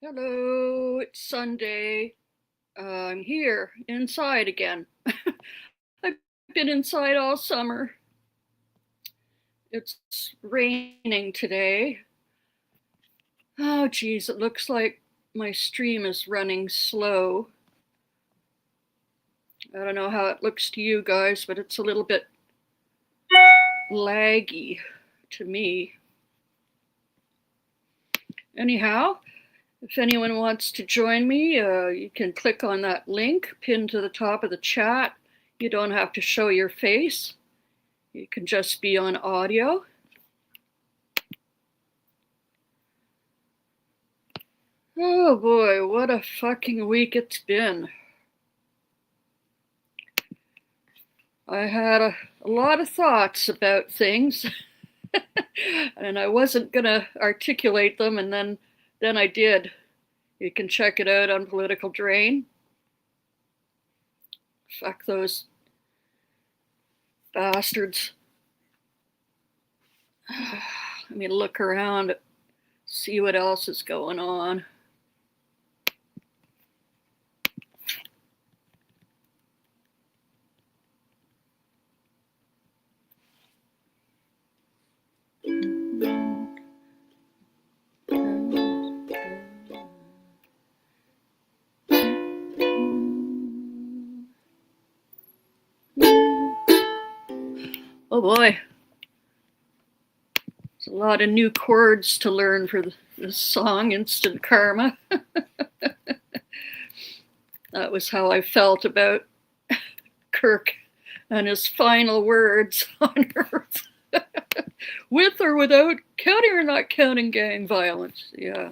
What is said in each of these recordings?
Hello, it's Sunday. I'm here inside again. I've been inside all summer. It's raining today. Oh, geez, it looks like my stream is running slow. I don't know how it looks to you guys, but it's a little bit laggy to me. Anyhow, if anyone wants to join me, you can click on that link pinned to the top of the chat. You don't have to show your face. You can just be on audio. Oh boy, what a fucking week it's been. I had a lot of thoughts about things and I wasn't gonna articulate them, and then I did. You can check it out on Political Drain. Fuck those bastards. Let me look around, see what else is going on. Oh boy. There's a lot of new chords to learn for this song, Instant Karma. That was how I felt about Kirk and his final words on Earth. With or without, counting or not counting gang violence. Yeah.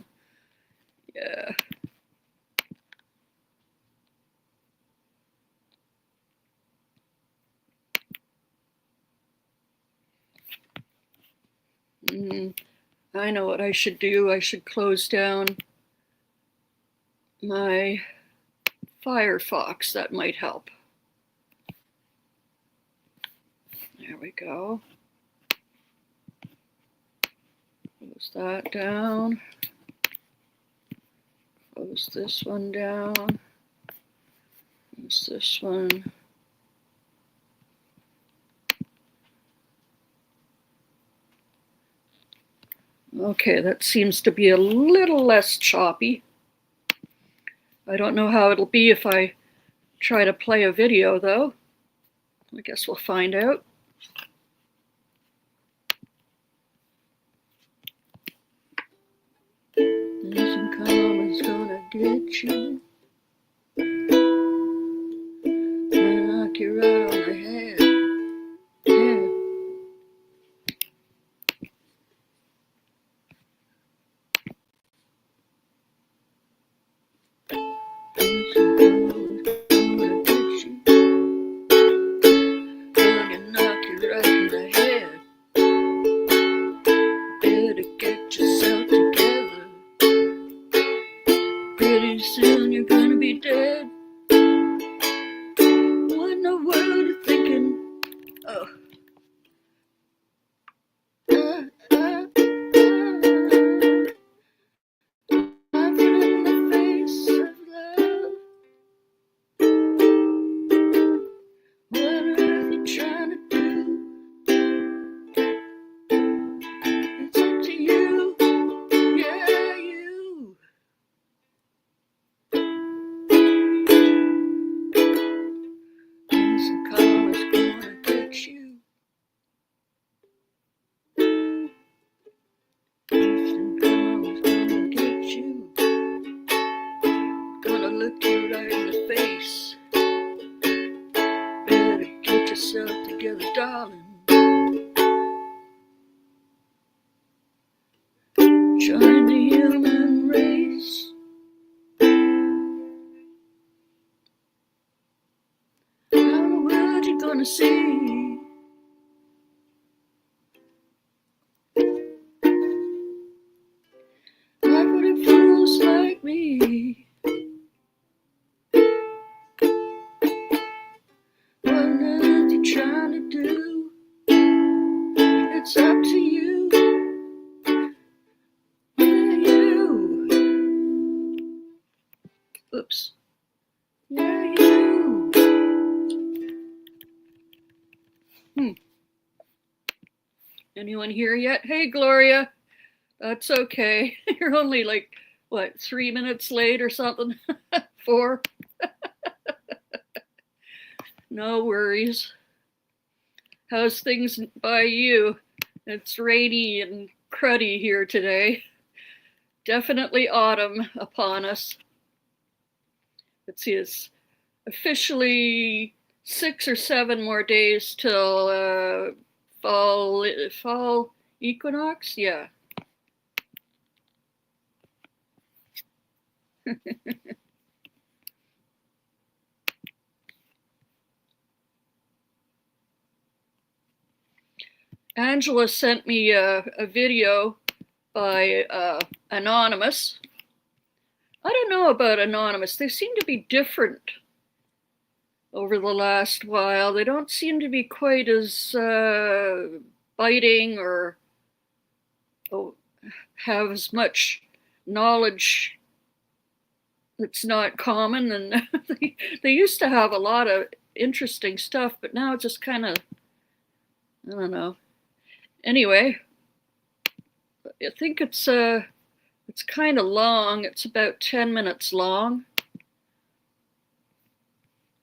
I know what I should do. I should close down my Firefox. That might help. There we go. Close that down. Close this one down. Close this one. Okay, that seems to be a little less choppy. I don't know how it'll be if I try to play a video, though. I guess we'll find out. Instant Karma's gonna get you. Gonna knock you right on the head. Yeah. Soon you're gonna be dead. What in the world are you thinking? Oh. I've been in the face of love. What on earth you trying to do? It's up to you. Yeah, you. Instant Karma's gonna get you. Instant Karma's gonna get you. Gonna look you right in the face. Better get yourself together, darling. Join the human race. How in the world you gonna see? Life for the fools like me. What on earth you trying to do? It's up to you. Yeah, you. Oops. Yeah, you. Anyone here yet? Hey, Gloria. That's okay. You're only like, what, 3 minutes late or something? 4? No worries. How's things by you? It's rainy and cruddy here today. Definitely autumn upon us. Let's see, it's officially 6 or 7 more days till fall equinox. Yeah. Angela sent me a video by Anonymous. I don't know about Anonymous. They seem to be different over the last while. They don't seem to be quite as biting or have as much knowledge that's not common. And they used to have a lot of interesting stuff, but now it's just kind of, I don't know. Anyway, I think it's kind of long. It's about 10 minutes long.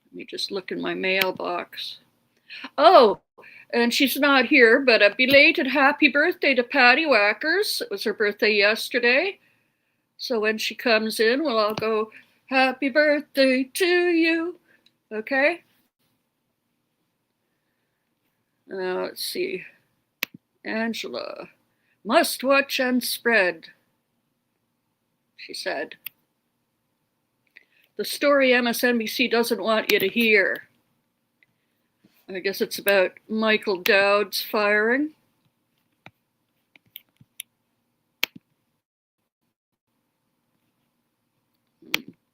Let me just look in my mailbox. Oh, and she's not here, but a belated happy birthday to Patty Wackers. It was her birthday yesterday. So when she comes in, we'll all go, happy birthday to you. Okay? Now, let's see. Angela, must watch and spread, she said. The story MSNBC doesn't want you to hear. I guess it's about Michael Dowd's firing.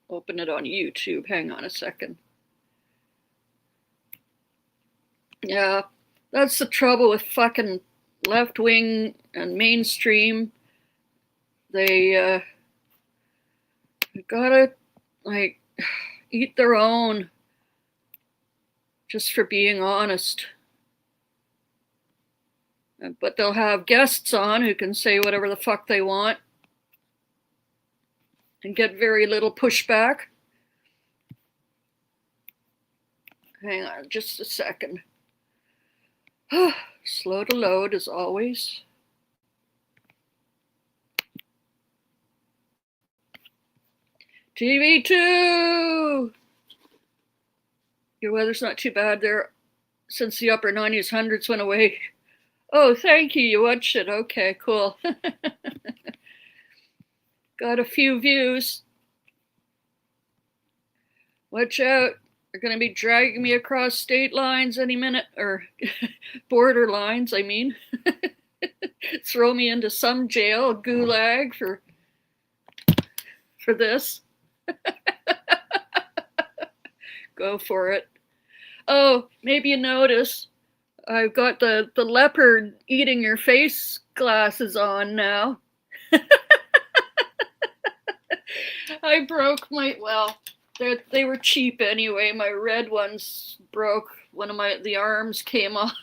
Open it on YouTube. Hang on a second. Yeah, that's the trouble with fucking left wing and mainstream. They gotta like eat their own just for being honest. But they'll have guests on who can say whatever the fuck they want and get very little pushback. Hang on just a second. Slow to load as always. TV2! Your weather's not too bad there since the upper 90s, hundreds went away. Oh, thank you. You watched it. Okay, cool. Got a few views. Watch out. They're going to be dragging me across state lines any minute, or border lines, I mean. Throw me into some jail, gulag for this. Go for it. Oh, maybe you notice I've got the leopard eating your face glasses on now. I broke my, well, they were cheap anyway. My red ones broke. One of the arms came off.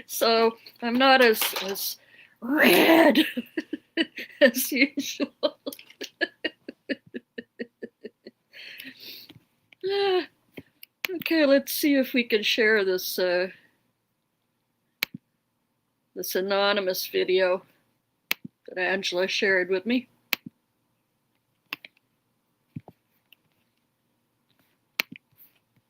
So I'm not as red as usual. Okay, let's see if we can share this this anonymous video that Angela shared with me.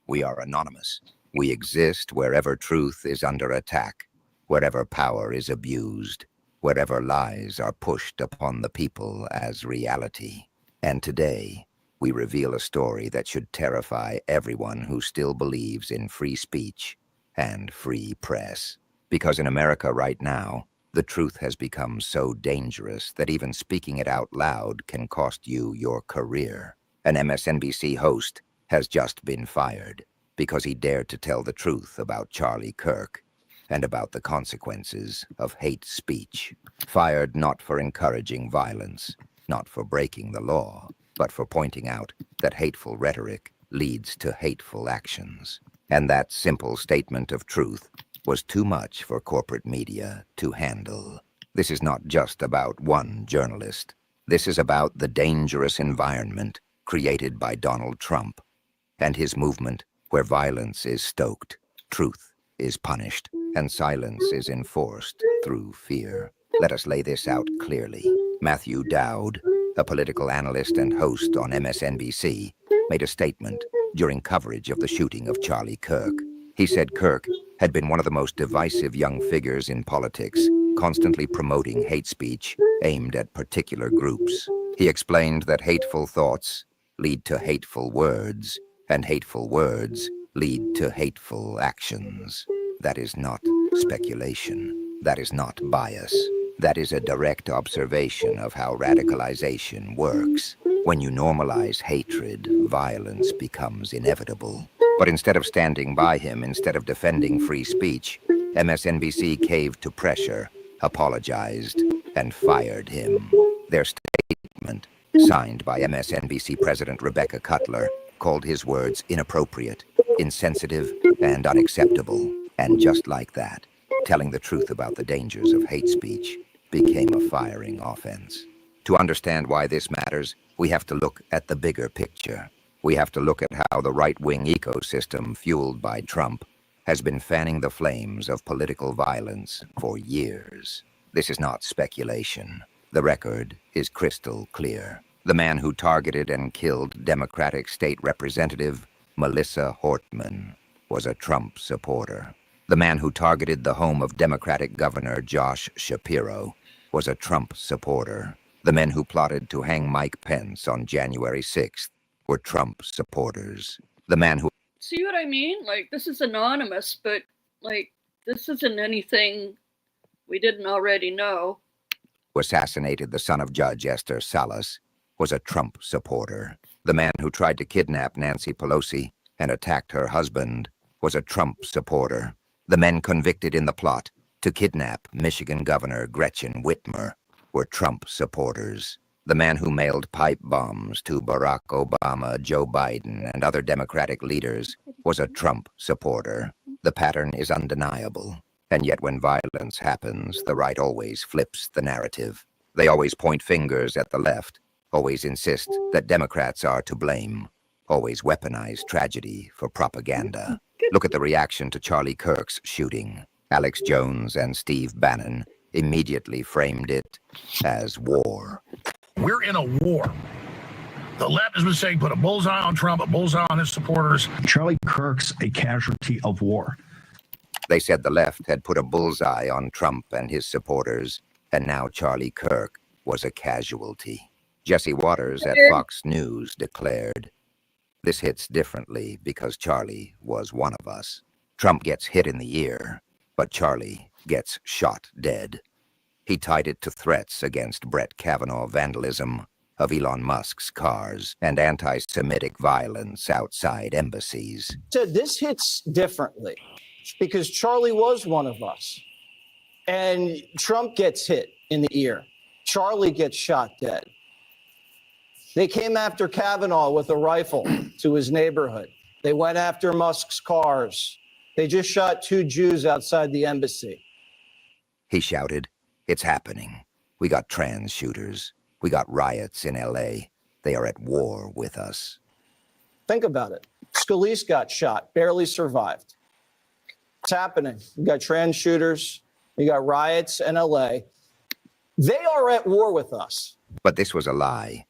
We are anonymous. We exist wherever truth is under attack, wherever power is abused, wherever lies are pushed upon the people as reality. And today, we reveal a story that should terrify everyone who still believes in free speech and free press. Because in America right now, the truth has become so dangerous that even speaking it out loud can cost you your career. An MSNBC host has just been fired because he dared to tell the truth about Charlie Kirk and about the consequences of hate speech. Fired not for encouraging violence, not for breaking the law, but for pointing out that hateful rhetoric leads to hateful actions. And that simple statement of truth was too much for corporate media to handle. This is not just about one journalist. This is about the dangerous environment created by Donald Trump and his movement where violence is stoked, truth is punished, and silence is enforced through fear. Let us lay this out clearly. Matthew Dowd, a political analyst and host on MSNBC, made a statement during coverage of the shooting of Charlie Kirk. He said Kirk had been one of the most divisive young figures in politics, constantly promoting hate speech aimed at particular groups. He explained that hateful thoughts lead to hateful words, and hateful words lead to hateful actions. That is not speculation. That is not bias. That is a direct observation of how radicalization works. When you normalize hatred, violence becomes inevitable. But instead of standing by him, instead of defending free speech, MSNBC caved to pressure, apologized, and fired him. Their statement, signed by MSNBC President Rebecca Cutler, called his words inappropriate, insensitive, and unacceptable. And just like that, telling the truth about the dangers of hate speech became a firing offense. To understand why this matters, we have to look at the bigger picture. We have to look at how the right-wing ecosystem, fueled by Trump, has been fanning the flames of political violence for years. This is not speculation. The record is crystal clear. The man who targeted and killed Democratic State Representative Melissa Hortman was a Trump supporter. The man who targeted the home of Democratic Governor Josh Shapiro was a Trump supporter. The men who plotted to hang Mike Pence on January 6th were Trump supporters. The man who... See what I mean? Like, this is anonymous, but, like, this isn't anything we didn't already know. assassinated the son of Judge Esther Salas was a Trump supporter. The man who tried to kidnap Nancy Pelosi and attacked her husband was a Trump supporter. The men convicted in the plot to kidnap Michigan Governor Gretchen Whitmer were Trump supporters. The man who mailed pipe bombs to Barack Obama, Joe Biden, and other Democratic leaders was a Trump supporter. The pattern is undeniable. And yet when violence happens, the right always flips the narrative. They always point fingers at the left, always insist that Democrats are to blame, always weaponize tragedy for propaganda. Look at the reaction to Charlie Kirk's shooting. Alex Jones and Steve Bannon immediately framed it as war. We're in a war. The left has been saying put a bullseye on Trump, a bullseye on his supporters. Charlie Kirk's a casualty of war. They said the left had put a bullseye on Trump and his supporters, and now Charlie Kirk was a casualty. Jesse Waters at Fox News declared, "This hits differently because Charlie was one of us. Trump gets hit in the ear, but Charlie gets shot dead." He tied it to threats against Brett Kavanaugh vandalism of Elon Musk's cars and anti-Semitic violence outside embassies. So this hits differently because Charlie was one of us. And Trump gets hit in the ear. Charlie gets shot dead. They came after Kavanaugh with a rifle to his neighborhood. They went after Musk's cars. They just shot 2 Jews outside the embassy. He shouted, "It's happening. We got trans shooters. We got riots in LA. They are at war with us." Think about it. Scalise got shot, barely survived. It's happening. You got trans shooters. You got riots in LA. They are at war with us. But this was a lie.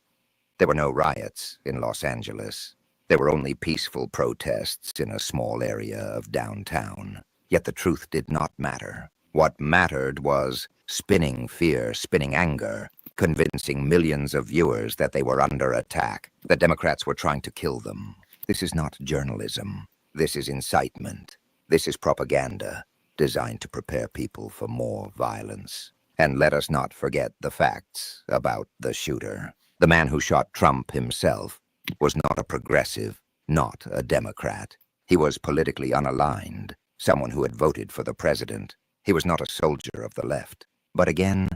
There were no riots in Los Angeles. There were only peaceful protests in a small area of downtown. Yet the truth did not matter. What mattered was spinning fear, spinning anger, convincing millions of viewers that they were under attack, that Democrats were trying to kill them. This is not journalism. This is incitement. This is propaganda designed to prepare people for more violence. And let us not forget the facts about the shooter. The man who shot Trump himself was not a progressive, not a Democrat. He was politically unaligned, someone who had voted for the president. He was not a soldier of the left. But again,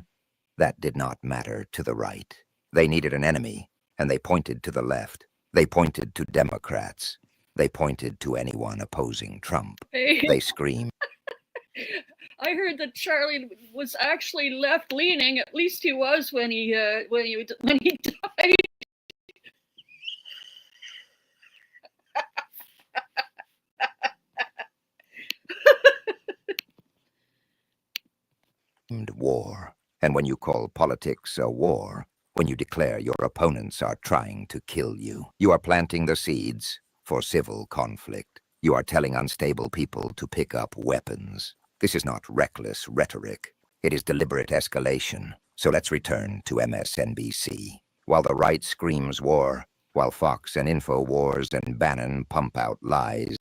that did not matter to the right. They needed an enemy, And they pointed to the left. They pointed to Democrats. They pointed to anyone opposing Trump. Hey, They screamed. I heard that Charlie was actually left-leaning. At least he was when he died. War. And when you call politics a war, when you declare your opponents are trying to kill you, you are planting the seeds for civil conflict. You are telling unstable people to pick up weapons. This is not reckless rhetoric. It is deliberate escalation. So let's return to MSNBC. While the right screams war, while Fox and InfoWars and Bannon pump out lies,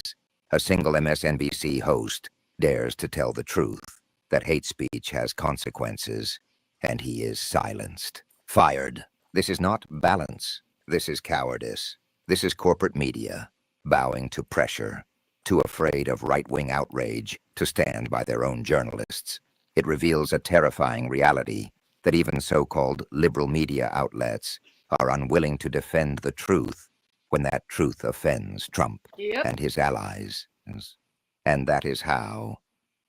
a single MSNBC host dares to tell the truth, that hate speech has consequences, and he is silenced. Fired. This is not balance. This is cowardice. This is corporate media, bowing to pressure, too afraid of right-wing outrage to stand by their own journalists. It reveals a terrifying reality that even so-called liberal media outlets are unwilling to defend the truth when that truth offends Trump and his allies. And that is how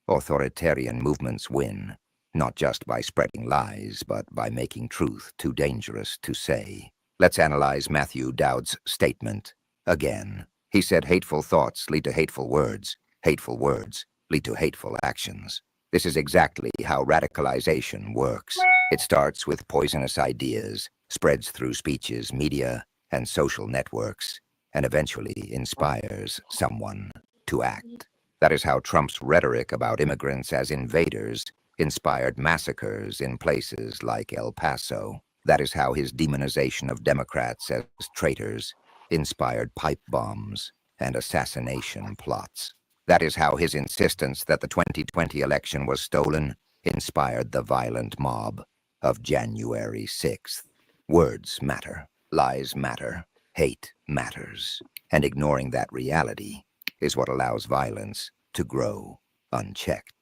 authoritarian movements win, not just by spreading lies, but by making truth too dangerous to say. Let's analyze Matthew Dowd's statement again. He said hateful thoughts lead to hateful words lead to hateful actions. This is exactly how radicalization works. It starts with poisonous ideas, spreads through speeches, media, and social networks, and eventually inspires someone to act. That is how Trump's rhetoric about immigrants as invaders inspired massacres in places like El Paso. That is how his demonization of Democrats as traitors inspired pipe bombs and assassination plots. That is how his insistence that the 2020 election was stolen inspired the violent mob of January 6th. Words matter, lies matter, hate matters, and ignoring that reality is what allows violence to grow unchecked.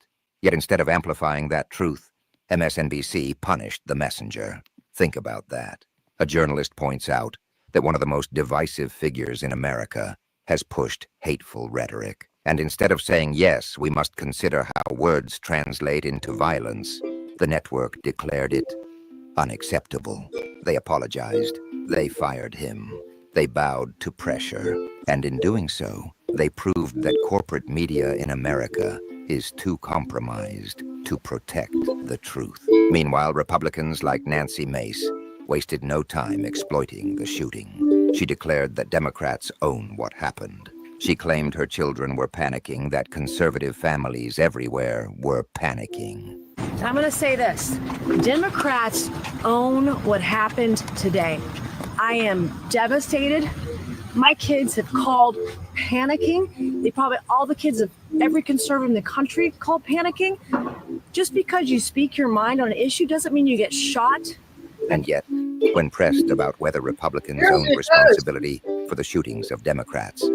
Yet instead of amplifying that truth, MSNBC punished the messenger. Think about that. A journalist points out that one of the most divisive figures in America has pushed hateful rhetoric. And instead of saying, yes, we must consider how words translate into violence, the network declared it unacceptable. They apologized. They fired him. They bowed to pressure. And in doing so, they proved that corporate media in America is too compromised to protect the truth. Meanwhile, Republicans like Nancy Mace wasted no time exploiting the shooting. She declared that Democrats own what happened. She claimed her children were panicking, that conservative families everywhere were panicking. I'm going to say this. Democrats own what happened today. I am devastated. My kids have called panicking. All the kids of every conservative in the country called panicking. Just because you speak your mind on an issue doesn't mean you get shot. And yet, when pressed about whether Republicans own responsibility for the shootings of Democrats,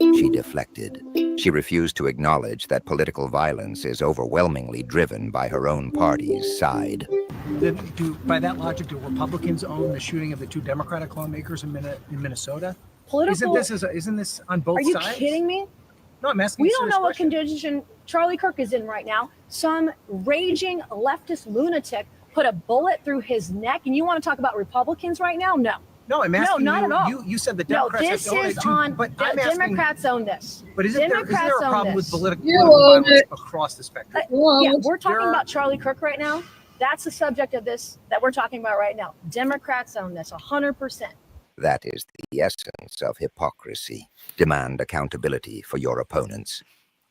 she deflected. She refused to acknowledge that political violence is overwhelmingly driven by her own party's side. By that logic, do Republicans own the shooting of the two Democratic lawmakers in Minnesota? Political. Isn't this on both sides? Are you kidding me? No, I'm asking. We don't know what condition Charlie Kirk is in right now. Some raging leftist lunatic put a bullet through his neck, and you want to talk about Republicans right now? No. No, I'm asking. No, not at all. You said the Democrats. No, this is on. Democrats own this. But isn't there a problem with political violence across the spectrum? Yeah, we're talking about Charlie Kirk right now. That's the subject of this that we're talking about right now. Democrats own this 100%. That is the essence of hypocrisy. Demand accountability for your opponents.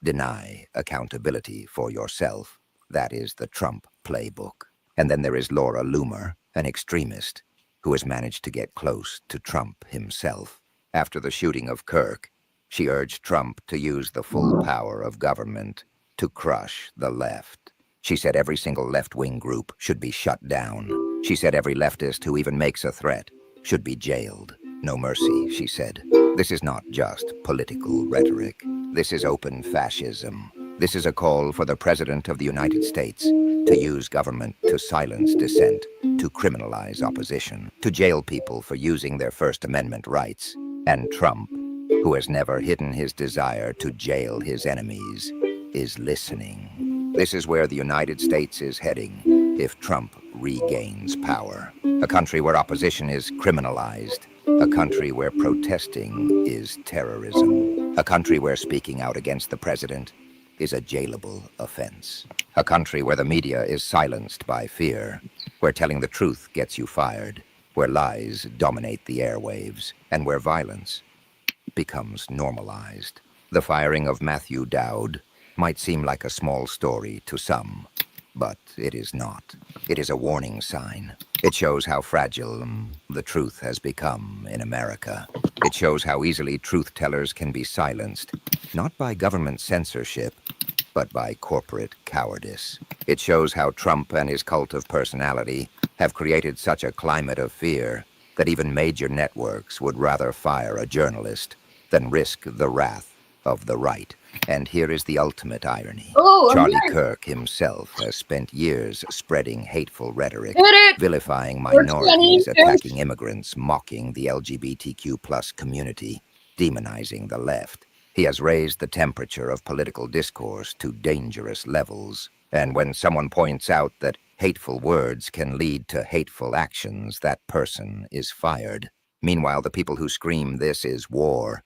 Deny accountability for yourself. That is the Trump playbook. And then there is Laura Loomer, an extremist, who has managed to get close to Trump himself. After the shooting of Kirk, she urged Trump to use the full power of government to crush the left. She said every single left-wing group should be shut down. She said every leftist who even makes a threat should be jailed. No mercy, she said. This is not just political rhetoric. This is open fascism. This is a call for the President of the United States to use government to silence dissent, to criminalize opposition, to jail people for using their First Amendment rights. And Trump, who has never hidden his desire to jail his enemies, is listening. This is where the United States is heading if Trump regains power. A country where opposition is criminalized. A country where protesting is terrorism. A country where speaking out against the president is a jailable offense. A country where the media is silenced by fear, where telling the truth gets you fired, where lies dominate the airwaves, and where violence becomes normalized. The firing of Matthew Dowd might seem like a small story to some, but it is not. It is a warning sign. It shows how fragile the truth has become in America. It shows how easily truth-tellers can be silenced, not by government censorship, but by corporate cowardice. It shows how Trump and his cult of personality have created such a climate of fear that even major networks would rather fire a journalist than risk the wrath of the right. And here is the ultimate irony. Oh, Charlie Kirk himself has spent years spreading hateful rhetoric, vilifying Chinese, minorities, attacking immigrants, mocking the LGBTQ+ community, demonizing the left. He has raised the temperature of political discourse to dangerous levels. And when someone points out that hateful words can lead to hateful actions, that person is fired. Meanwhile, the people who scream this is war,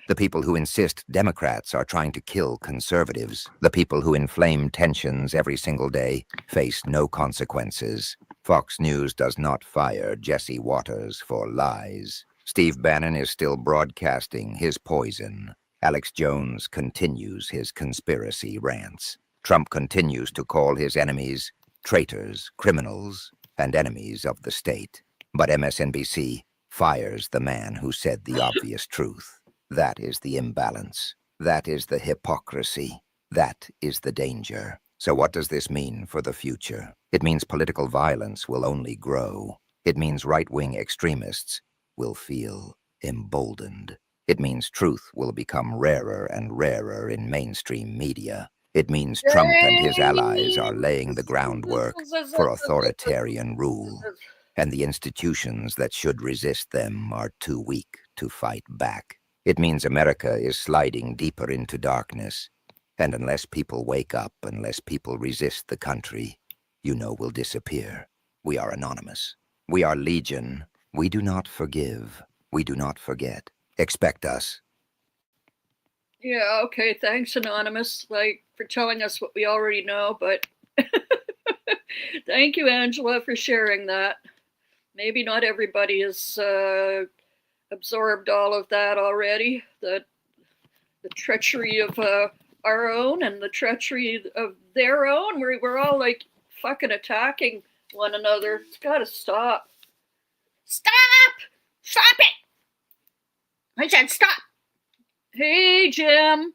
the people who insist Democrats are trying to kill conservatives, the people who inflame tensions every single day face no consequences. Fox News does not fire Jesse Waters for lies. Steve Bannon is still broadcasting his poison. Alex Jones continues his conspiracy rants. Trump continues to call his enemies traitors, criminals, and enemies of the state. But MSNBC fires the man who said the obvious truth. That is the imbalance. That is the hypocrisy. That is the danger. So what does this mean for the future? It means political violence will only grow. It means right-wing extremists will feel emboldened. It means truth will become rarer and rarer in mainstream media. It means Trump and his allies are laying the groundwork for authoritarian rule, and the institutions that should resist them are too weak to fight back. It means America is sliding deeper into darkness, and unless people wake up, unless people resist the country, you know we'll disappear. We are anonymous. We are legion. We do not forgive. We do not forget. Expect us. Yeah, okay, thanks, Anonymous, for telling us what we already know, but thank you, Angela, for sharing that. Maybe not everybody has absorbed all of that already, the treachery of our own and the treachery of their own. We're all fucking attacking one another. It's gotta stop. Stop! Stop it! I said stop! Hey, Jim.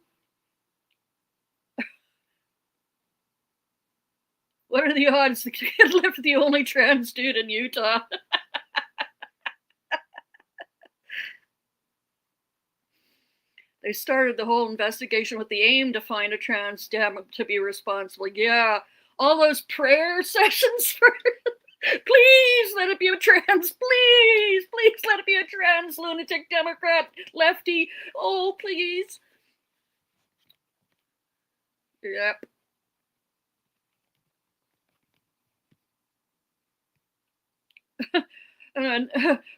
What are the odds the kid left the only trans dude in Utah? They started the whole investigation with the aim to find a trans dem to be responsible. Yeah, all those prayer sessions for please let it be a trans, please let it be a trans lunatic Democrat lefty. Oh, please. Yep. And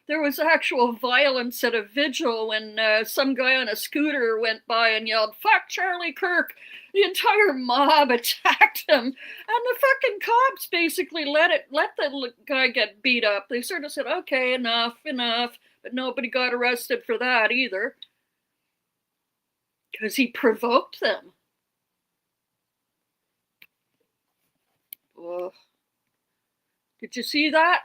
there was actual violence at a vigil when some guy on a scooter went by and yelled, "Fuck Charlie Kirk." The entire mob attacked him. And the fucking cops basically let the guy get beat up. They sort of said, okay, enough. But nobody got arrested for that either. Because he provoked them. Oh. Did you see that?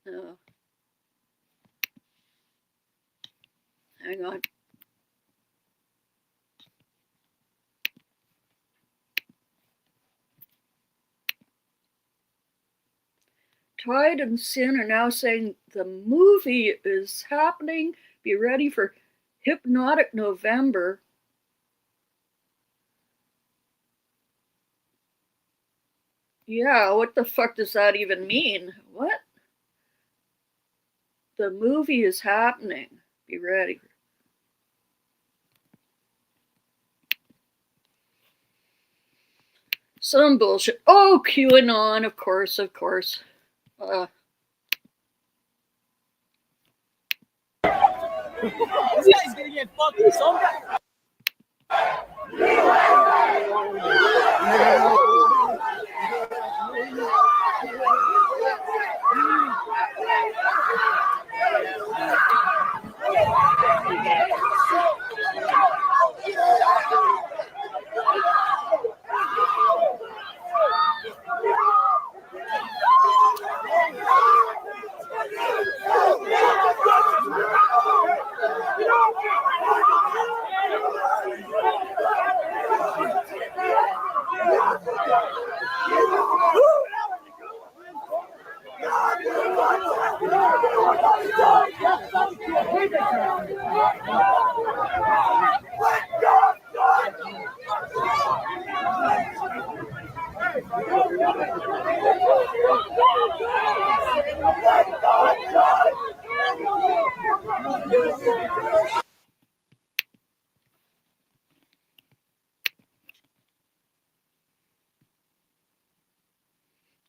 No. Hang on. Tied in Sin are now saying the movie is happening. Be ready for Hypnotic November. Yeah, what the fuck does that even mean? What? The movie is happening. Be ready. Some bullshit. Oh, QAnon, of course, of course. This guy's gonna get fucking so bad.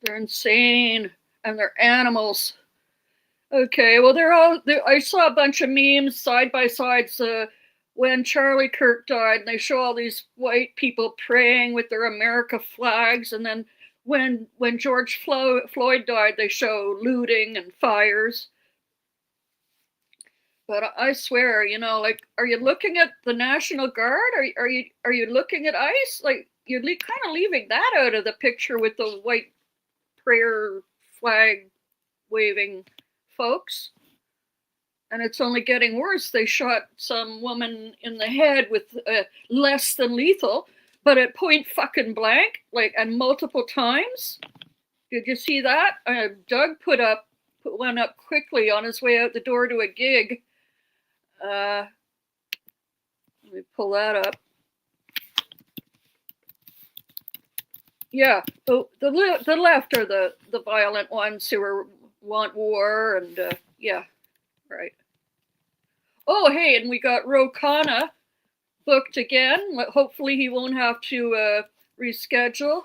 They're insane and they're animals. Okay, well, I saw a bunch of memes side by sides when Charlie Kirk died, and they show all these white people praying with their America flags, and then when George Floyd died, they show looting and fires. But I swear, like, are you looking at the National Guard? Are you looking at ICE? Like, you're kind of leaving that out of the picture with the white prayer flag waving folks. And it's only getting worse. They shot some woman in the head with less than lethal, but at point fucking blank, like, and multiple times. Did you see that? Doug put one up quickly on his way out the door to a gig. Let me pull that up. Yeah, the left are the violent ones who want war, and yeah, right. Oh, hey, and we got Ro Khanna booked again. Hopefully he won't have to reschedule.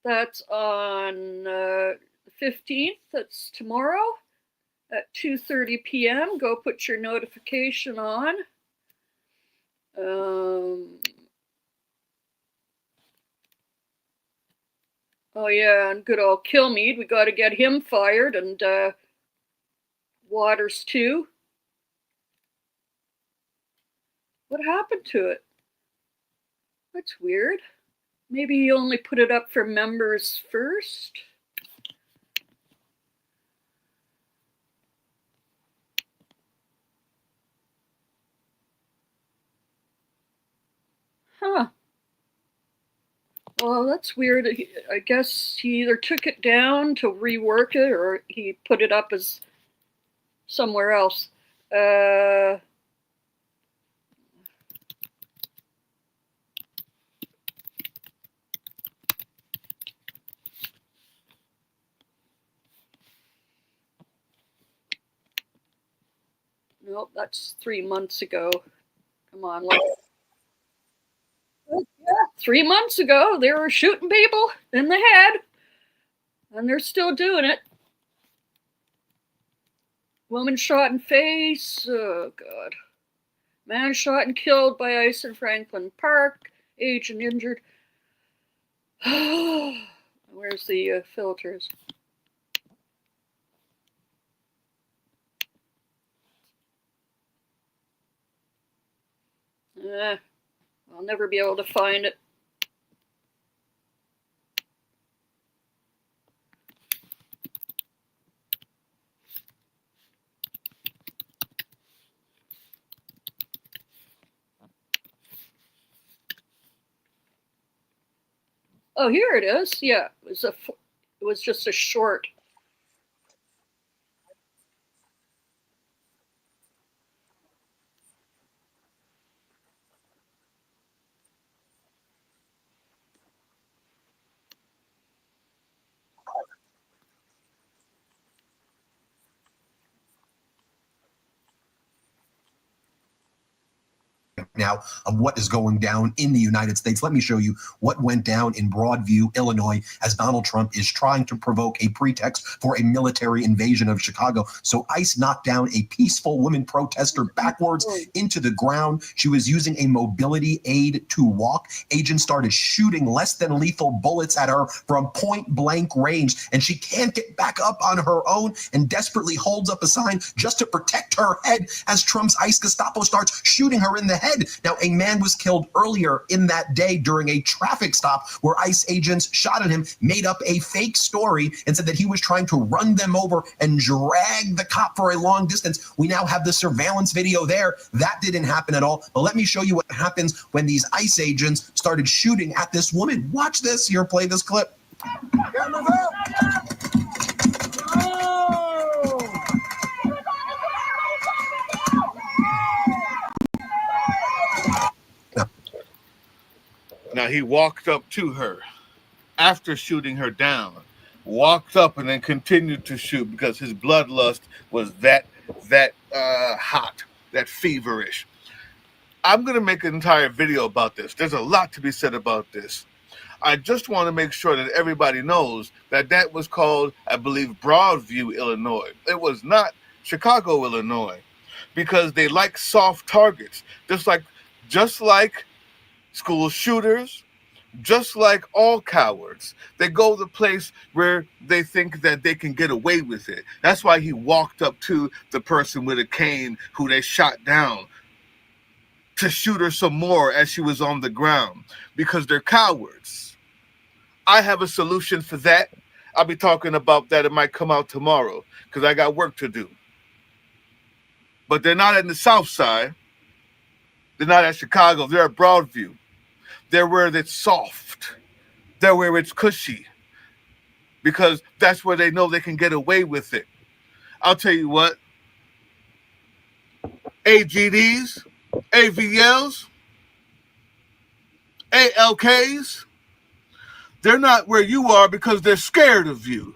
That's on the 15th. That's tomorrow at 2:30 p.m. Go put your notification on. Oh yeah, and good old Kilmeade. We got to get him fired, and Waters too. What happened to it? That's weird. Maybe he only put it up for members first. Huh. Well, that's weird. I guess he either took it down to rework it or he put it up as somewhere else. Nope, that's 3 months ago. Come on. Yeah, 3 months ago, they were shooting people in the head, and they're still doing it. Woman shot in face. Oh, God. Man shot and killed by ice in Franklin Park. Agent injured. Where's the filters? I'll never be able to find it. Oh, here it is. Yeah, it was just a short now of what is going down in the United States. Let me show you what went down in Broadview, Illinois, as Donald Trump is trying to provoke a pretext for a military invasion of Chicago. So ICE knocked down a peaceful woman protester backwards into the ground. She was using a mobility aid to walk. Agents started shooting less than lethal bullets at her from point blank range, and she can't get back up on her own and desperately holds up a sign just to protect her head as Trump's ICE Gestapo starts shooting her in the head. Now, a man was killed earlier in that day during a traffic stop where ICE agents shot at him, made up a fake story, and said that he was trying to run them over and drag the cop for a long distance. We now have the surveillance video there. That didn't happen at all. But let me show you what happens when these ICE agents started shooting at this woman. Watch this. Here, play this clip. Now, he walked up to her after shooting her down, walked up and then continued to shoot because his bloodlust was that hot, that feverish. I'm going to make an entire video about this. There's a lot to be said about this. I just want to make sure that everybody knows that that was called, I believe, Broadview, Illinois. It was not Chicago, Illinois, because they like soft targets, just like school shooters, just like all cowards. They go to the place where they think that they can get away with it. That's why he walked up to the person with a cane who they shot down to shoot her some more as she was on the ground, because they're cowards. I have a solution for that. I'll be talking about that. It might come out tomorrow because I got work to do. But they're not in the South Side. They're not at Chicago. They're at Broadview. They're where it's soft. They're where it's cushy, because that's where they know they can get away with it. I'll tell you what. AGDs, AVLs, ALKs, they're not where you are because they're scared of you.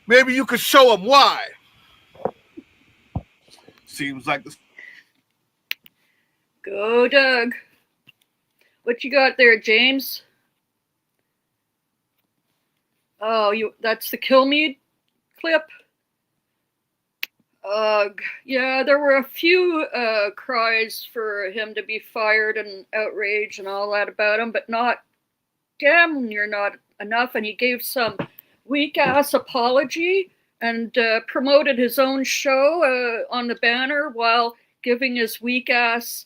Maybe you could show them why. Seems like this. Go, Doug. What you got there, James? Oh, that's the Kilmeade clip? Yeah, there were a few cries for him to be fired and outrage and all that about him, but not, damn near not enough. And he gave some weak-ass apology and promoted his own show on the banner while giving his weak-ass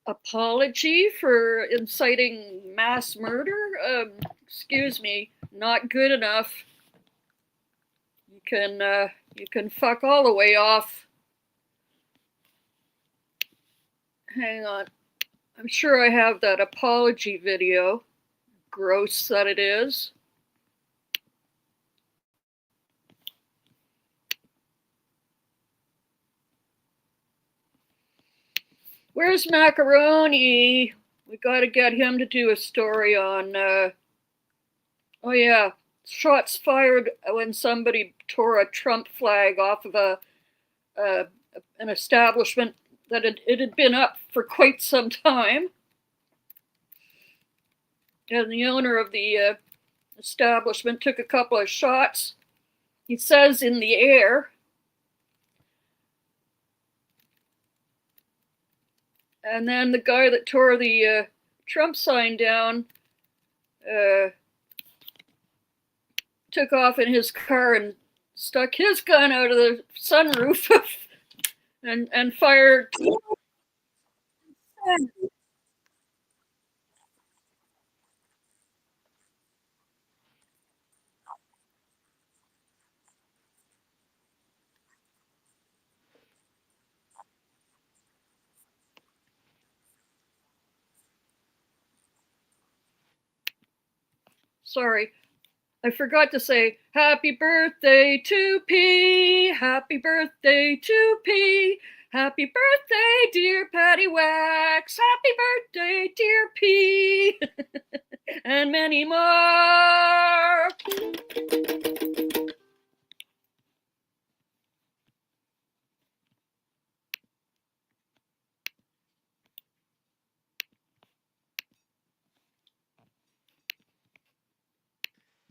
apology for inciting mass murder. Excuse me, not good enough. You can fuck all the way off. Hang on. I'm sure I have that apology video. Gross that it is. Where's Macaroni? We gotta get him to do a story on, oh yeah, shots fired when somebody tore a Trump flag off of an establishment that it had been up for quite some time. And the owner of the establishment took a couple of shots, he says, in the air. And then the guy that tore the Trump sign down took off in his car and stuck his gun out of the sunroof and fired. Sorry, I forgot to say happy birthday to P. Happy birthday to P. Happy birthday, dear Patty Wax. Happy birthday, dear P. And many more.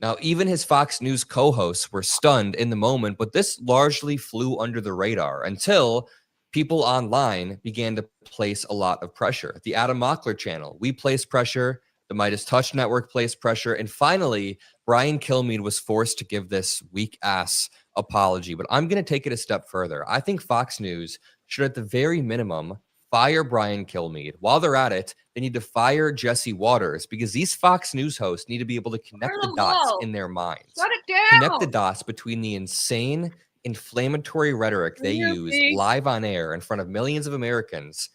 Now, even his Fox News co-hosts were stunned in the moment, but this largely flew under the radar until people online began to place a lot of pressure. The Adam Mockler channel, we placed pressure. The Midas Touch Network placed pressure. And finally, Brian Kilmeade was forced to give this weak-ass apology. But I'm going to take it a step further. I think Fox News should, at the very minimum, fire Brian Kilmeade. While they're at it, they need to fire Jesse Waters, because these Fox News hosts need to be able to connect the dots in their minds. Shut it down. Connect the dots between the insane, inflammatory rhetoric they use live on air in front of millions of Americans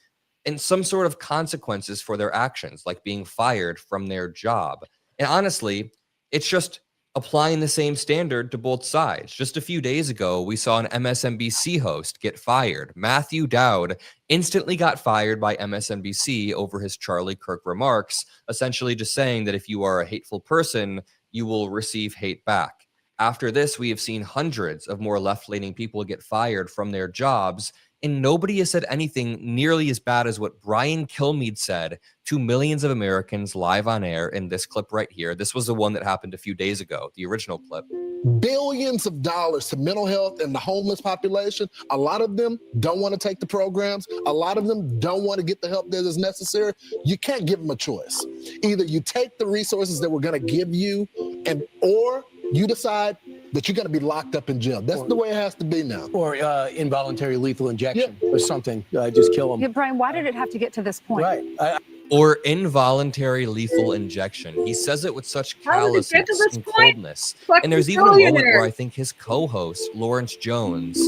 and some sort of consequences for their actions, like being fired from their job. And honestly, it's just applying the same standard to both sides. Just a few days ago, we saw an MSNBC host get fired. Matthew Dowd instantly got fired by MSNBC over his Charlie Kirk remarks, essentially just saying that if you are a hateful person, you will receive hate back. After this, we have seen hundreds of more left-leaning people get fired from their jobs, and nobody has said anything nearly as bad as what Brian Kilmeade said to millions of Americans live on air in this clip right here. This was the one that happened a few days ago, the original clip. Billions of dollars to mental health and the homeless population. A lot of them don't want to take the programs. A lot of them don't want to get the help that is necessary. You can't give them a choice. Either you take the resources that we're going to give you, or you decide that you're going to be locked up in jail. That's the way it has to be now. Or involuntary lethal injection or something. Just kill them. Yeah, Brian, why did it have to get to this point? Right. Or involuntary lethal injection. He says it with such callousness and coldness. And there's even a moment where I think his co-host, Lawrence Jones,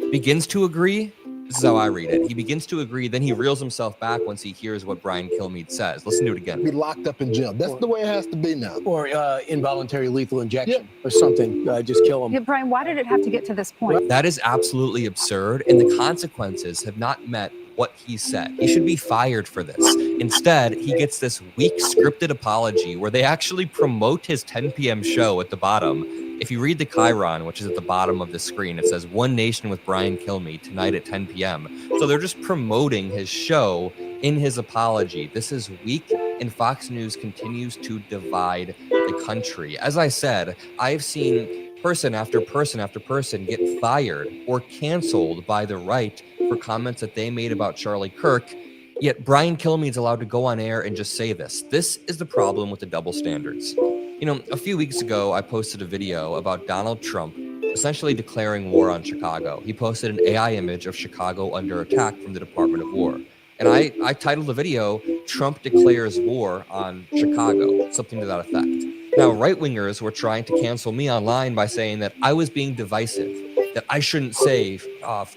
begins to agree. This is how I read it. He begins to agree, then he reels himself back once he hears what Brian Kilmeade says. Listen to it again. Be locked up in jail. That's the way it has to be now. Or involuntary lethal injection or something. Just kill them. Yeah, Brian, why did it have to get to this point? That is absolutely absurd, and the consequences have not met what he said. He should be fired for this. Instead, he gets this weak scripted apology where they actually promote his 10 p.m. show at the bottom. If you read the Chiron, which is at the bottom of the screen, it says One Nation with Brian Kilmeade tonight at 10 p.m. So they're just promoting his show in his apology. This is weak, and Fox News continues to divide the country. As I said, I've seen person after person after person get fired or canceled by the right for comments that they made about Charlie Kirk, yet Brian Kilmeade's allowed to go on air and just say this. This is the problem with the double standards. You know, a few weeks ago, I posted a video about Donald Trump essentially declaring war on Chicago. He posted an AI image of Chicago under attack from the Department of War. And I titled the video, Trump Declares War on Chicago, something to that effect. Now, right-wingers were trying to cancel me online by saying that I was being divisive, that I shouldn't say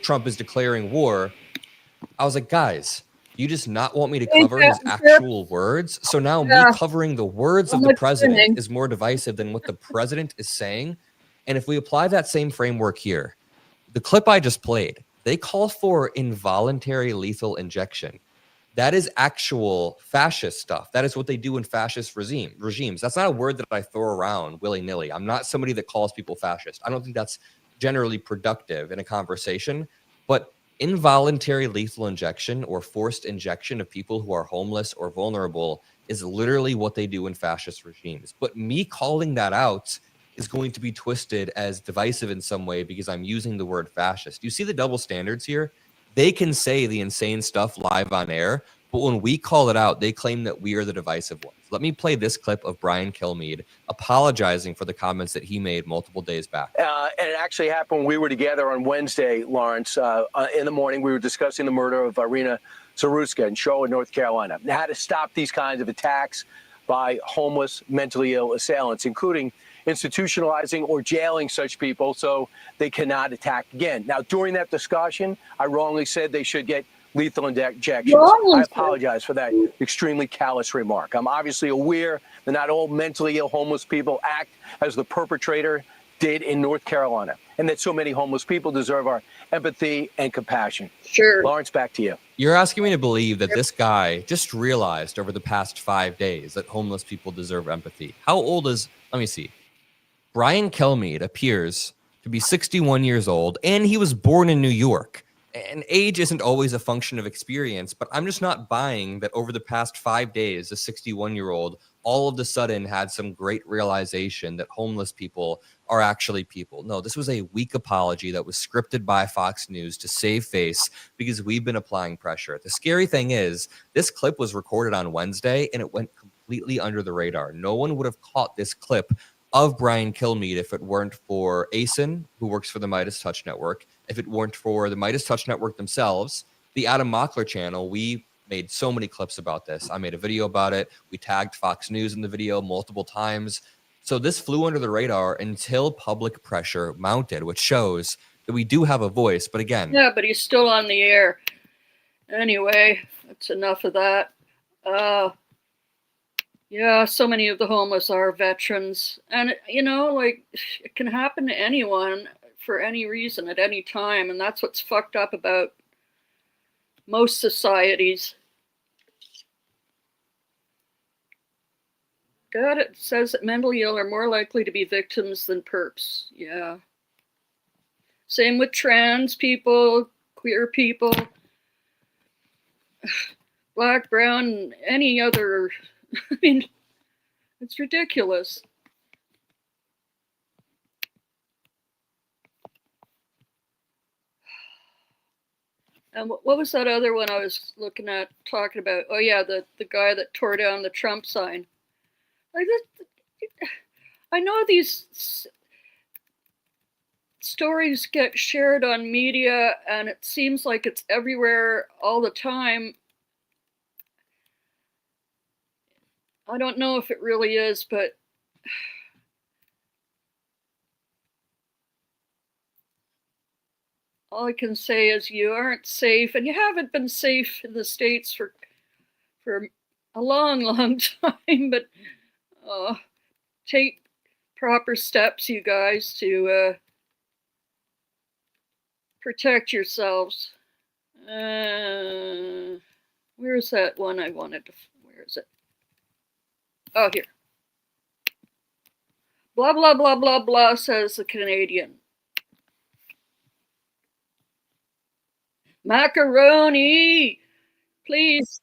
Trump is declaring war. I was like, guys, you just not want me to cover his actual words? So now me covering the words of the president is more divisive than what the president is saying? And if we apply that same framework here, the clip I just played, they call for involuntary lethal injection. That is actual fascist stuff. That is what they do in fascist regimes. That's not a word that I throw around willy-nilly. I'm not somebody that calls people fascist. I don't think that's generally productive in a conversation. But involuntary lethal injection or forced injection of people who are homeless or vulnerable is literally what they do in fascist regimes. But me calling that out is going to be twisted as divisive in some way because I'm using the word fascist. You see the double standards here? They can say the insane stuff live on air, but when we call it out, they claim that we are the divisive ones. Let me play this clip of Brian Kilmeade apologizing for the comments that he made multiple days back. And it actually happened when we were together on Wednesday, Lawrence. In the morning, we were discussing the murder of Irina Saruska in Charlotte, North Carolina, and how to stop these kinds of attacks by homeless, mentally ill assailants, including institutionalizing or jailing such people so they cannot attack again. Now, during that discussion, I wrongly said they should get lethal injections. I apologize for that extremely callous remark. I'm obviously aware that not all mentally ill homeless people act as the perpetrator did in North Carolina, and that so many homeless people deserve our empathy and compassion. Sure. Lawrence, back to you. You're asking me to believe that this guy just realized over the past 5 days that homeless people deserve empathy. How old is, let me see. Brian Kilmeade appears to be 61 years old, and he was born in New York. And age isn't always a function of experience, but I'm just not buying that over the past 5 days, a 61-year-old all of a sudden had some great realization that homeless people are actually people. No, this was a weak apology that was scripted by Fox News to save face because we've been applying pressure. The scary thing is this clip was recorded on Wednesday and it went completely under the radar. No one would have caught this clip of Brian Kilmeade if it weren't for Asen, who works for the Midas Touch Network, if it weren't for the Midas Touch Network themselves, the Adam Mockler channel. We made so many clips about this. I made a video about it. We tagged Fox News in the video multiple times. So this flew under the radar until public pressure mounted, which shows that we do have a voice. But again, yeah, but he's still on the air. Anyway, that's enough of that. Yeah, so many of the homeless are veterans. And, you know, like, it can happen to anyone for any reason at any time. And that's what's fucked up about most societies. God, it says that mentally ill are more likely to be victims than perps. Yeah. Same with trans people, queer people, black, brown, any other. I mean, it's ridiculous. And what was that other one I was looking at, talking about? Oh yeah, the guy that tore down the Trump sign. Like that, I know these stories get shared on media, and it seems like it's everywhere all the time. I don't know if it really is, but all I can say is you aren't safe, and you haven't been safe in the States for a long, long time, but take proper steps, you guys, to protect yourselves. Where's that one I wanted to, where is it? Oh, here. Blah, blah, blah, blah, blah, says the Canadian. Macaroni, please.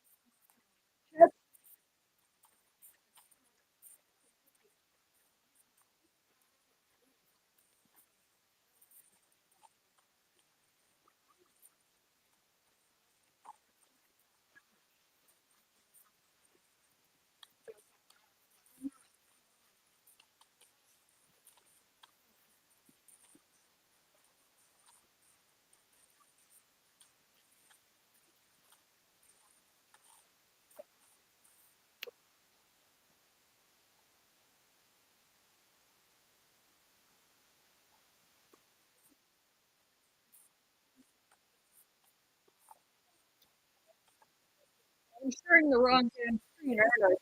I'm sharing the wrong damn screen, aren't I?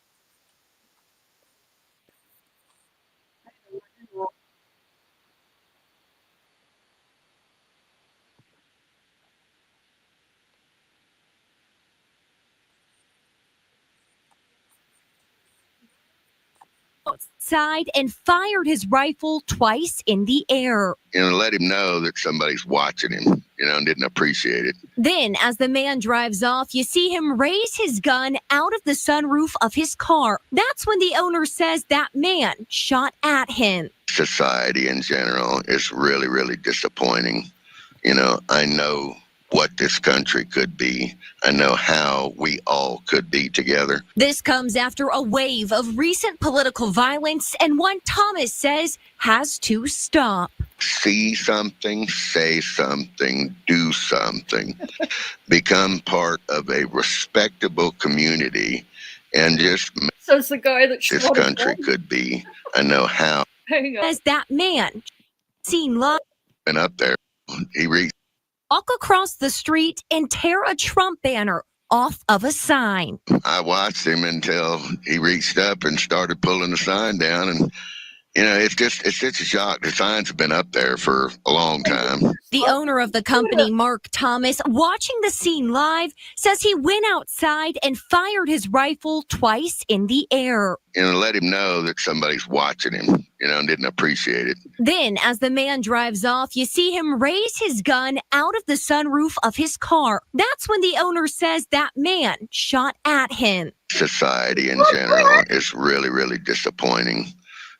Outside and fired his rifle twice in the air. Let him know that somebody's watching him, and didn't appreciate it. Then, as the man drives off, you see him raise his gun out of the sunroof of his car. That's when the owner says that man shot at him. Society in general is really, really disappointing. I know what this country could be. I know how we all could be together. This comes after a wave of recent political violence and one Thomas says has to stop. See something, say something, do something. Become part of a respectable community and just says the guy that this country could be. I know how. Hang on. As that man seen live And up there, he reached. Walk across the street and tear a Trump banner off of a sign. I watched him until he reached up and started pulling the sign down. And, it's just a shock. The signs have been up there for a long time. The owner of the company, Mark Thomas, watching the scene live, says he went outside and fired his rifle twice in the air. Let him know that somebody's watching him, and didn't appreciate it. Then, as the man drives off, you see him raise his gun out of the sunroof of his car. That's when the owner says that man shot at him. society in general is really, really disappointing.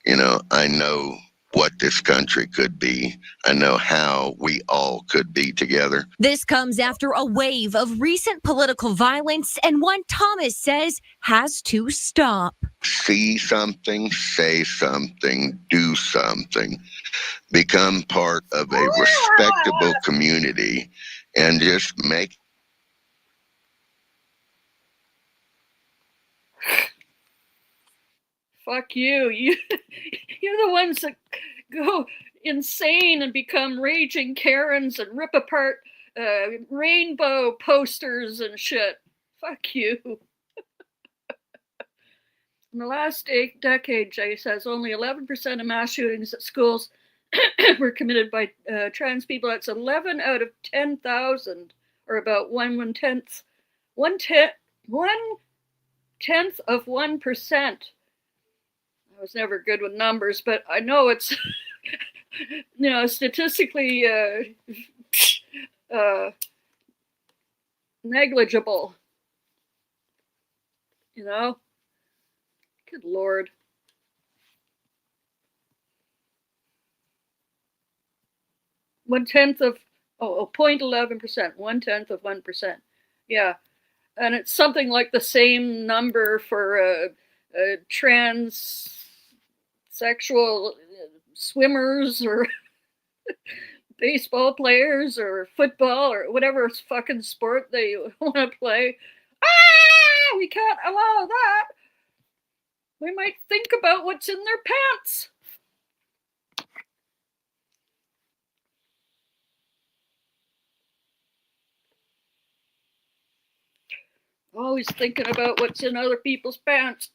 You know, I know what this country could be. I know how we all could be together. This comes after a wave of recent political violence and one Thomas says has to stop. See something, say something, do something. Become part of a respectable community and just make Fuck you. You're the ones that go insane and become raging Karens and rip apart rainbow posters and shit. Fuck you. In the last decade, Jay says only 11% of mass shootings at schools were committed by trans people. That's 11 out of 10,000, or about one tenth of 1%. I was never good with numbers, but I know it's, statistically negligible. Good Lord. One tenth of 0.11%, 1/10 of 1%. Yeah, and it's something like the same number for transsexual swimmers or baseball players or football or whatever fucking sport they want to play. We can't allow that. We might think about what's in their pants. Always thinking about what's in other people's pants.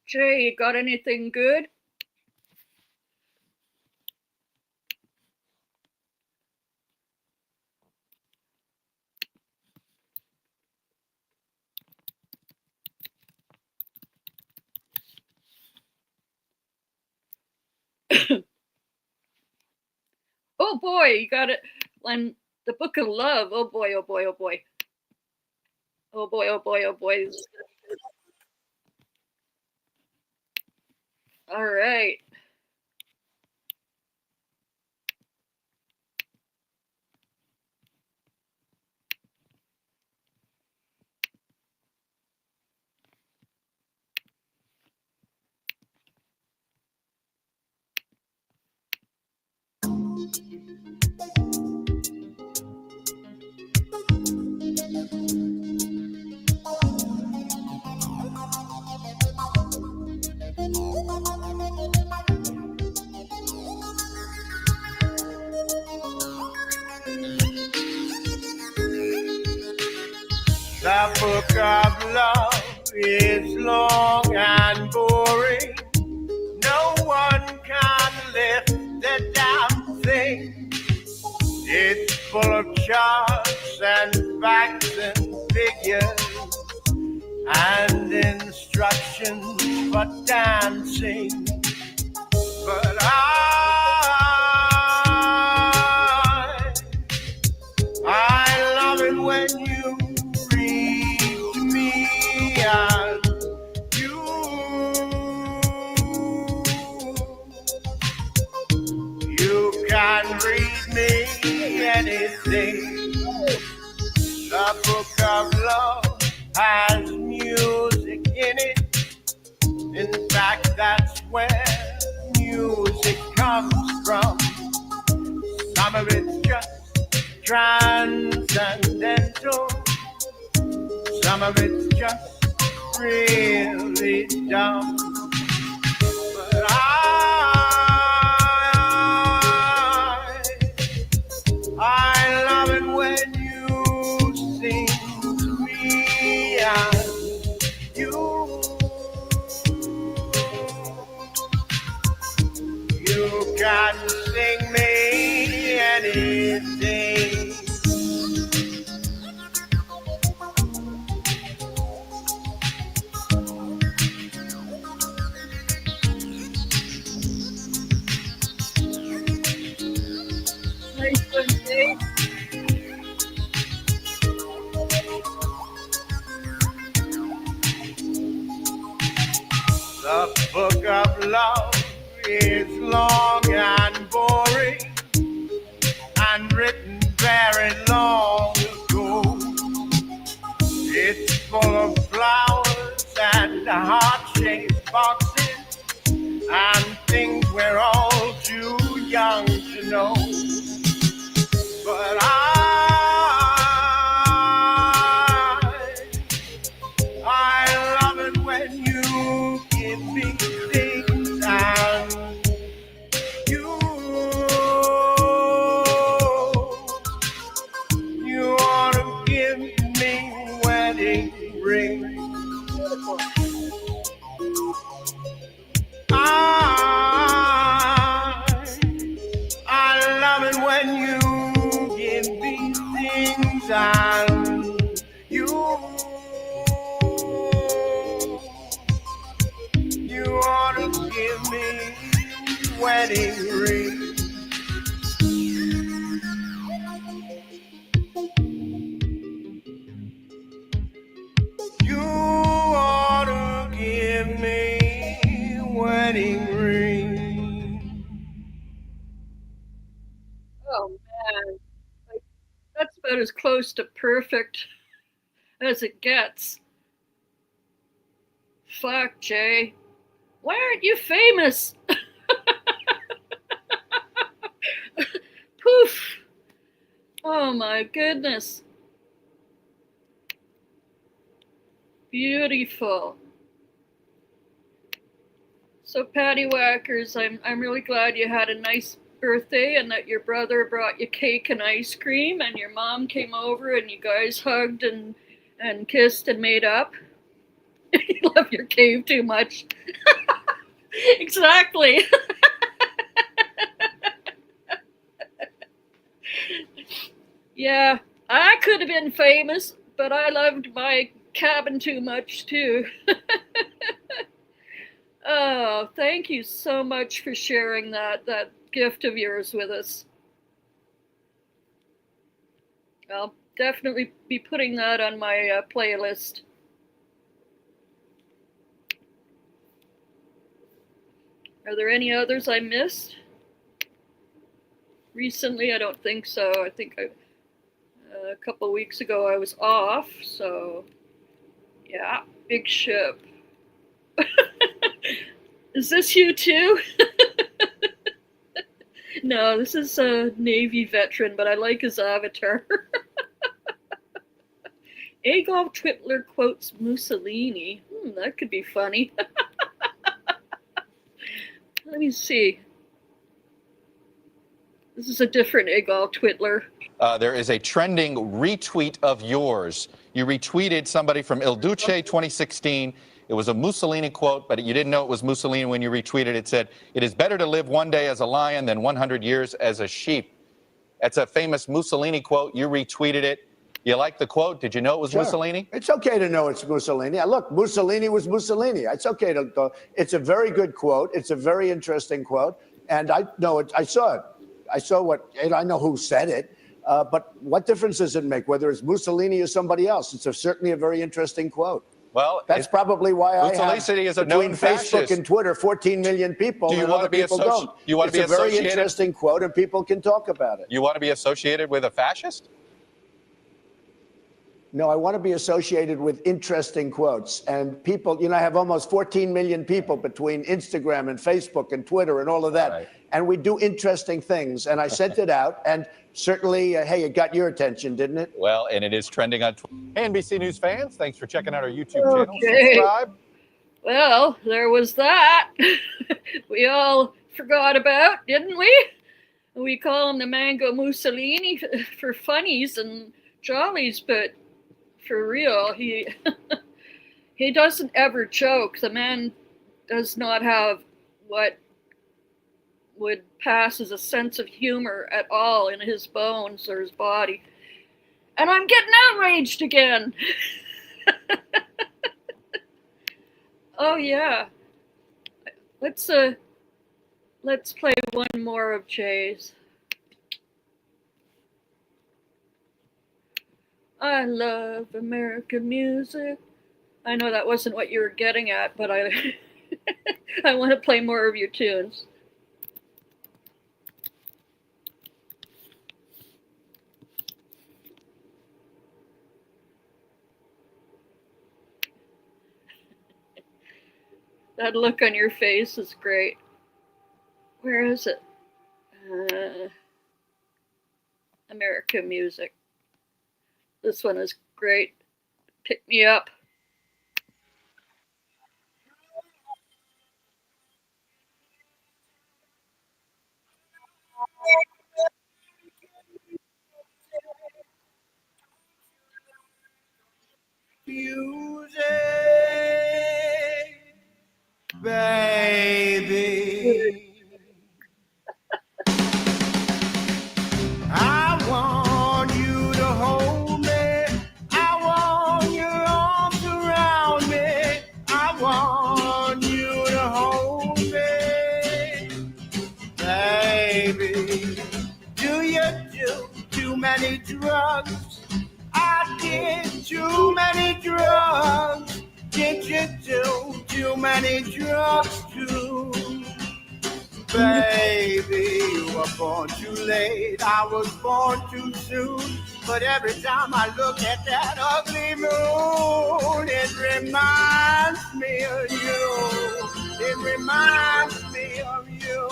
Jay, you got anything good? Oh boy, you got it. And the Book of Love. Oh boy, oh boy, oh boy. Oh boy, oh boy, oh boy. All right. The book of love is long and boring. No one can lift the damn thing. It's full of charts and facts and figures and instructions for dancing. But I love it when you read to me and you can read me anything. The book of love has music in it. In fact, that's where music comes from. Some of it's just transcendental. Some of it's just really dumb. But I love it when you sing to me and you can sing me anything. The book of love is long and boring and written very long ago. It's full of flowers and heart-shaped boxes and things we're all too young to know. But I love it when you give me things and you ought to give me wedding ring. I love it when you give me things and you ought to give me wedding ring. You ought to give me wedding ring. Oh man, like, that's about as close to perfect as it gets. Fuck, Jay. Why aren't you famous? Poof. Oh my goodness. Beautiful. So Patty Whackers, I'm really glad you had a nice birthday and that your brother brought you cake and ice cream and your mom came over and you guys hugged and kissed and made up. You love your cave too much. Exactly. Yeah, I could have been famous, but I loved my cabin too much too. Oh, thank you so much for sharing that gift of yours with us. I'll definitely be putting that on my playlist. Are there any others I missed? Recently, I don't think so. I think a couple weeks ago I was off, so yeah, big ship. Is this you too? No, this is a Navy veteran, but I like his avatar. Adolf Hitler quotes Mussolini. That could be funny. Let me see. This is a different Adolf Hitler. There is a trending retweet of yours. You retweeted somebody from Il Duce 2016. It was a Mussolini quote, but you didn't know it was Mussolini when you retweeted. It said, "It is better to live one day as a lion than 100 years as a sheep." That's a famous Mussolini quote. You retweeted it. You like the quote? Did you know it was Mussolini? It's okay to know it's Mussolini. Look, Mussolini was Mussolini. It's okay to go. It's a very good quote. It's a very interesting quote. And I know it. I saw it. I saw what, and I know who said it. But what difference does it make whether it's Mussolini or somebody else? It's certainly a very interesting quote. Well, that's probably why I have is a between known Facebook fascist. and Twitter 14 million people. Do you and want other to be people don't. You want to be It's a very associated? interesting quote, and people can talk about it. You want to be associated with a fascist? No, I want to be associated with interesting quotes. And people, I have almost 14 million people between Instagram and Facebook and Twitter and all of that. Right. And we do interesting things. And I sent it out. And certainly, hey, it got your attention, didn't it? Well, and it is trending on Twitter. Hey, NBC News fans, thanks for checking out our YouTube channel. Okay. Subscribe. Well, there was that. We all forgot about, didn't we? We call him the Mango Mussolini for funnies and jollies, but for real, he doesn't ever joke. The man does not have what would pass as a sense of humor at all in his bones or his body. And I'm getting outraged again. Oh yeah. Let's play one more of Jay's. I love American music. I know that wasn't what you were getting at, but I want to play more of your tunes. That look on your face is great. Where is it? American music. This one is great. Pick me up. Music, baby. I want you to hold me. I want your arms around me. I want you to hold me, baby. Do you do too many drugs? I did too many drugs. Did you do too many drugs too? Baby, you were born too late. I was born too soon. But every time I look at that ugly moon, it reminds me of you. It reminds me of you.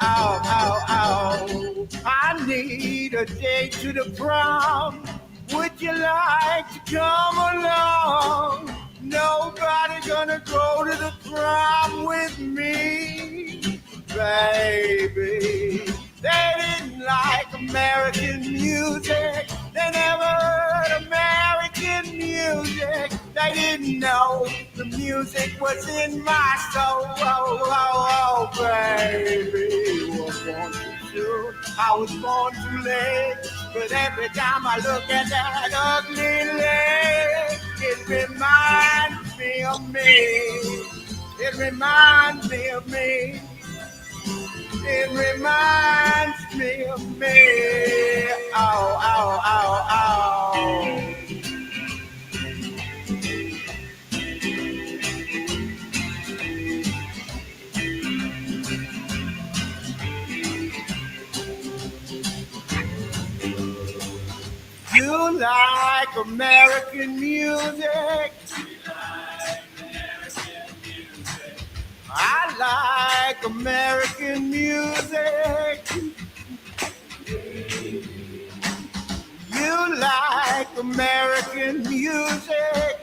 Ow, ow, ow. I need a date to the prom. Would you like to come along? Nobody gonna go to the prom with me, baby. They didn't like American music. They never heard American music. They didn't know the music was in my soul. Oh, oh, oh, baby. You were born too soon. I was born too late. But every time I look at that ugly leg, it reminds me of me. It reminds me of me. It reminds me of me. Ow, ow, ow, ow. You like American music? I like American music. You like American music.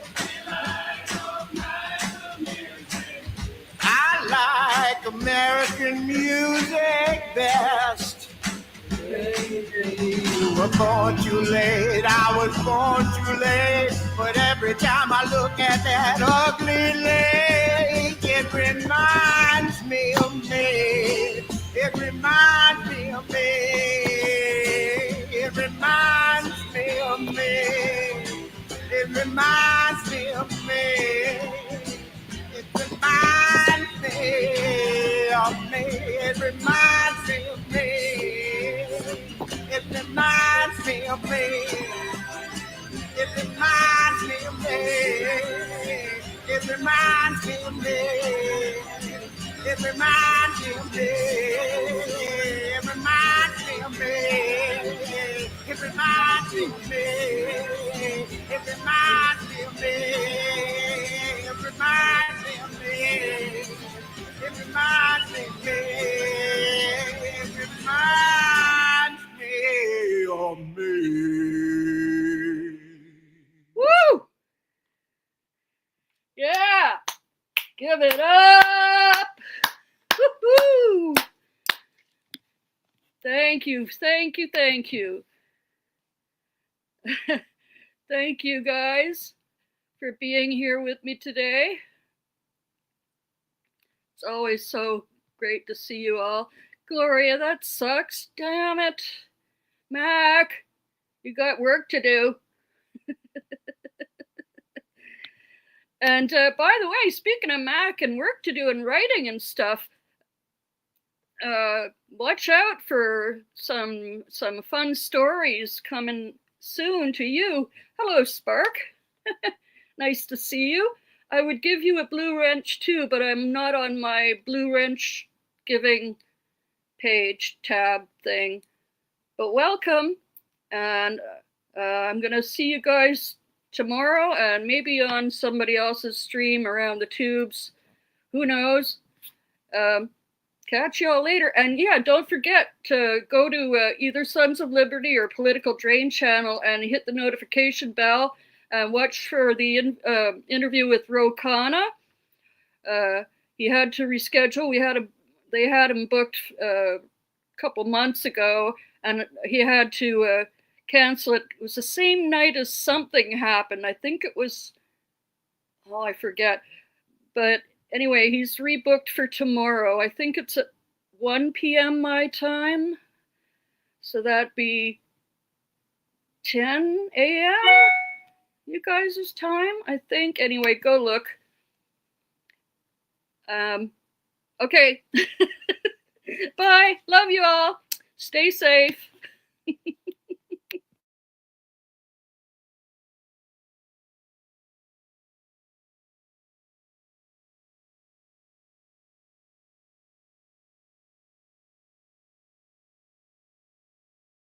I like American music best. You were born too late, I was born too late. But every time I look at that ugly lake, it reminds me of me. It reminds me of me. It reminds me of me. It reminds me of me. It reminds me of me. It reminds me of me. It reminds me of me. It reminds me of me. It reminds me of me. It reminds me of me. It reminds me of me. It reminds me of me. It reminds me of me. It reminds me of me. It reminds me of me. It reminds me of me. Woo! Yeah! Give it up! Woo-hoo! Thank you, thank you, thank you. Thank you guys for being here with me today. It's always so great to see you all. Gloria, that sucks. Damn it. Mac, you got work to do. And by the way, speaking of Mac and work to do and writing and stuff, watch out for some fun stories coming soon to you. Hello, Spark. Nice to see you. I would give you a blue wrench too, but I'm not on my blue wrench giving page tab thing. But welcome, and I'm gonna see you guys tomorrow, and maybe on somebody else's stream around the tubes. Who knows? Catch y'all later. And yeah, don't forget to go to either Sons of Liberty or Political Drain channel and hit the notification bell and watch for the interview with Ro Khanna. He had to reschedule. They had him booked a couple months ago, and he had to cancel it. It was the same night as something happened. I think it was, oh, I forget. But anyway, he's rebooked for tomorrow. I think it's at 1 p.m. my time. So that'd be 10 a.m. you guys' time, I think. Anyway, go look. Okay. Bye. Love you all. Stay safe.